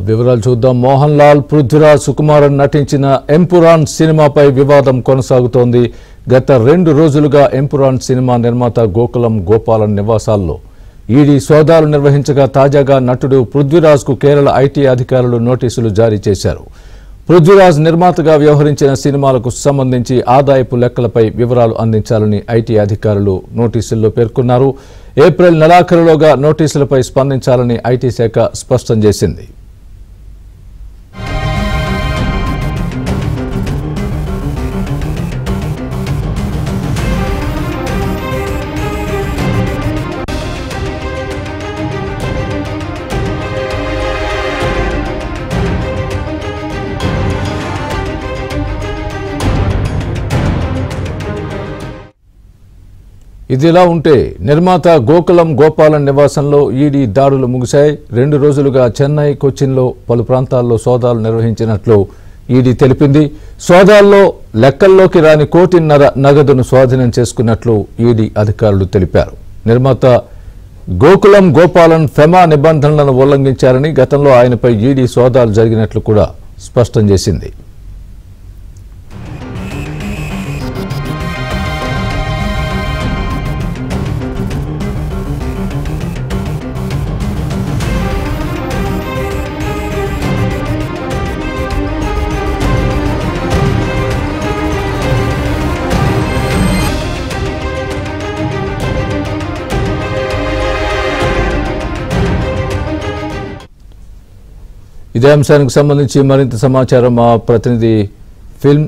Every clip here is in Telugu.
వివరాలు చూద్దాం. మోహన్ లాల్, పృథ్వీరాజ్, సుకుమారన్ నటించిన ఎంపురాన్ సినిమాపై వివాదం కొనసాగుతోంది. గత 2 రోజులుగా ఎంపురాన్ సినిమా నిర్మాత గోకులం గోపాలన్ నివాసాల్లో ఈడీ సోదాలు నిర్వహించగా తాజాగా నటుడు పృథ్వీరాజ్కు కేరళ ఐటీ అధికారులు నోటీసులు జారీ చేశారు. పృథ్వీరాజ్ నిర్మాతగా వ్యవహరించిన సినిమాలకు సంబంధించి ఆదాయపు లెక్కలపై వివరాలు అందించాలని ఐటీ అధికారులు నోటీసుల్లో పేర్కొన్నారు. ఏప్రిల్ నెలాఖరులోగా నోటీసులపై స్పందించాలని ఐటీ శాఖ స్పష్టం చేసింది. ఇదిలా ఉంటే నిర్మాత గోకులం గోపాలన్ నివాసంలో ఈడీ దాడులు ముగిశాయి. 2 రోజులుగా చెన్నై, కొచ్చిన్లో పలు ప్రాంతాల్లో సోదాలు నిర్వహించినట్లు ఈడీ తెలిపింది. సోదాల్లో లెక్కల్లోకి రాని 1.5 కోటి నగదును స్వాధీనం చేసుకున్నట్లు ఈడీ అధికారులు తెలిపారు. నిర్మాత గోకులం గోపాలన్ ఫెమా నిబంధనలను ఉల్లంఘించారని గతంలో ఆయనపై ఈడీ సోదాలు జరిగినట్లు కూడా స్పష్టం చేసింది. ఇదే అంశానికి సంబంధించి మరింత సమాచారం మా ప్రతినిధి ఫిల్మ్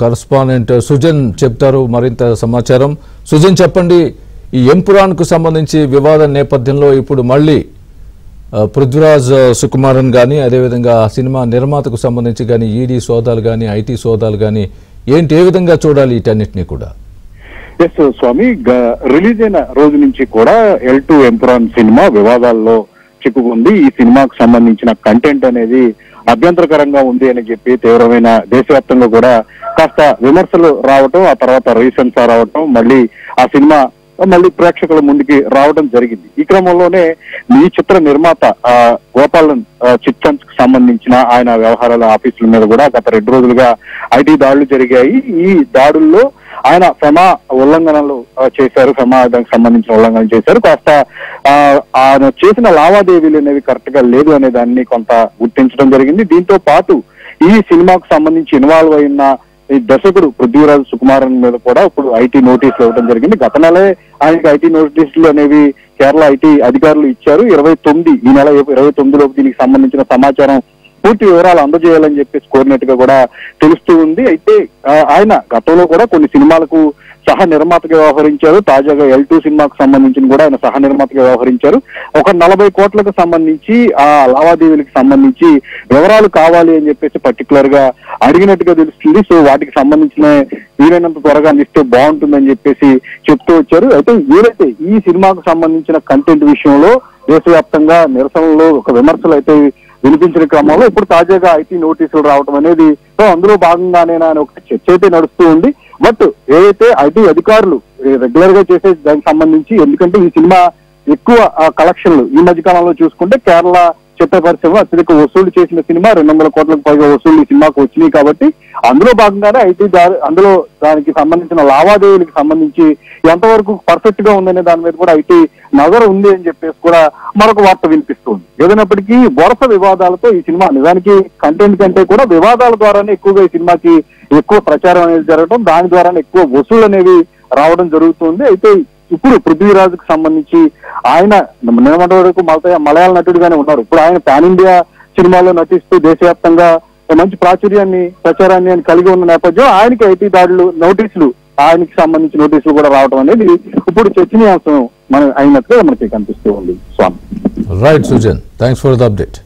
కరస్పాండెంట్ సుజన్ చెప్తారు. మరింత సమాచారం సుజన్ చెప్పండి. ఈ ఎంపురాన్కు సంబంధించి వివాదం నేపథ్యంలో ఇప్పుడు మళ్ళీ పృథ్వీరాజ్, సుకుమారన్ కానీ అదేవిధంగా సినిమా నిర్మాతకు సంబంధించి కానీ ఈడీ సోదాలు కానీ ఐటీ సోదాలు కానీ ఏ విధంగా చూడాలి వీటన్నిటినీ కూడా? ఎస్ స్వామి, రిలీజ్ అయిన రోజు నుంచి కూడా L2 ఎంపురాన్ సినిమా వివాదాల్లో చిక్కుకుంది. ఈ సినిమాకు సంబంధించిన కంటెంట్ అనేది అభ్యంతరకరంగా ఉంది అని చెప్పి తీవ్రమైన దేశవ్యాప్తంగా కూడా కాస్త విమర్శలు రావటం, ఆ తర్వాత రీసెన్స్ రావటం, మళ్ళీ ఆ సినిమా మళ్ళీ ప్రేక్షకుల ముందుకి రావడం జరిగింది. ఈ క్రమంలోనే ఈ చిత్ర నిర్మాత గోపాలన్ చిట్ఫండ్స్ కు సంబంధించిన ఆయన వ్యవహారాల ఆఫీసుల మీద కూడా గత 2 రోజులుగా ఐటీ దాడులు జరిగాయి. ఈ దాడుల్లో ఆయన ఫెమా ఉల్లంఘనలు చేశారు, ఫెమా దానికి సంబంధించిన ఉల్లంఘనలు చేశారు. కాస్త ఆయన చేసిన లావాదేవీలు అనేవి కరెక్ట్ గా లేదు అనే దాన్ని కొంత గుర్తించడం జరిగింది. దీంతో పాటు ఈ సినిమాకు సంబంధించి ఇన్వాల్వ్ అయిన ఈ దర్శకుడు పృథ్వీరాజ్, సుకుమారన్ మీద కూడా ఇప్పుడు ఐటీ నోటీసులు ఇవ్వడం జరిగింది. గత నెలే ఆయనకి ఐటీ నోటీసులు అనేవి కేరళ ఐటీ అధికారులు ఇచ్చారు. ఈ నెల 29 లోపు దీనికి సంబంధించిన సమాచారం, పూర్తి వివరాలు అందజేయాలని చెప్పేసి కోరినట్టుగా కూడా తెలుస్తూ ఉంది. అయితే ఆయన గతంలో కూడా కొన్ని సినిమాలకు సహ నిర్మాతగా వ్యవహరించారు. తాజాగా L2 సినిమాకు సంబంధించిన కూడా ఆయన సహ నిర్మాతగా వ్యవహరించారు. ఒక 40 కోట్లకు సంబంధించి ఆ లావాదేవీలకు సంబంధించి వివరాలు కావాలి అని చెప్పేసి పర్టికులర్ గా అడిగినట్టుగా తెలుస్తుంది. సో వాటికి సంబంధించిన వీలైనంత త్వరగా ఇస్తే బాగుంటుందని చెప్పేసి చెప్తూ వచ్చారు. అయితే వీరైతే ఈ సినిమాకు సంబంధించిన కంటెంట్ విషయంలో దేశవ్యాప్తంగా నిరసనలు, ఒక విమర్శలు అయితే వినిపించిన క్రమంలో ఇప్పుడు తాజాగా ఐటీ నోటీసులు రావడం అనేది అందులో భాగంగానే ఒక చర్చ అయితే నడుస్తూ ఉంది. బట్ ఏదైతే ఐటీ అధికారులు రెగ్యులర్ గా చేసే దానికి సంబంధించి, ఎందుకంటే ఈ సినిమా ఎక్కువ కలెక్షన్లు ఈ మధ్య కాలంలో చూసుకుంటే కేరళ చిత్ర పరిశ్రమ అత్యధిక వసూలు చేసిన సినిమా, 200 కోట్లకు పైగా వసూలు ఈ సినిమాకు వచ్చినాయి. కాబట్టి అందులో భాగంగానే అందులో దానికి సంబంధించిన లావాదేవీలకు సంబంధించి ఎంతవరకు పర్ఫెక్ట్ గా ఉందనే దాని మీద కూడా ఐటీ నజరు ఉంది అని చెప్పేసి కూడా మరొక వార్త వినిపిస్తుంది. ఏదైనప్పటికీ వరుస వివాదాలతో ఈ సినిమా నిజానికి కంటెంట్ కంటే కూడా వివాదాల ద్వారానే ఎక్కువగా ఈ సినిమాకి ఎక్కువ ప్రచారం అనేది జరగడం, దాని ద్వారానే ఎక్కువ వసూలు అనేవి రావడం జరుగుతుంది. అయితే ఇప్పుడు పృథ్వీరాజ్ కు సంబంధించి ఆయన నిన్నటి వరకు మలయాళ నటుడిగానే ఉన్నారు. ఇప్పుడు ఆయన పాన్ ఇండియా సినిమాలో నటిస్తూ దేశవ్యాప్తంగా మంచి ప్రచారాన్ని కలిగి ఉన్న నేపథ్యం ఆయనకి ఐటీ దాడులు ఆయనకి సంబంధించిన నోటీసులు కూడా రావడం అనేది ఇప్పుడు చర్చనీయాంశం అయినట్టుగా మనకి కనిపిస్తూ ఉంది. స్వామి. Right Sujan, thanks for the update.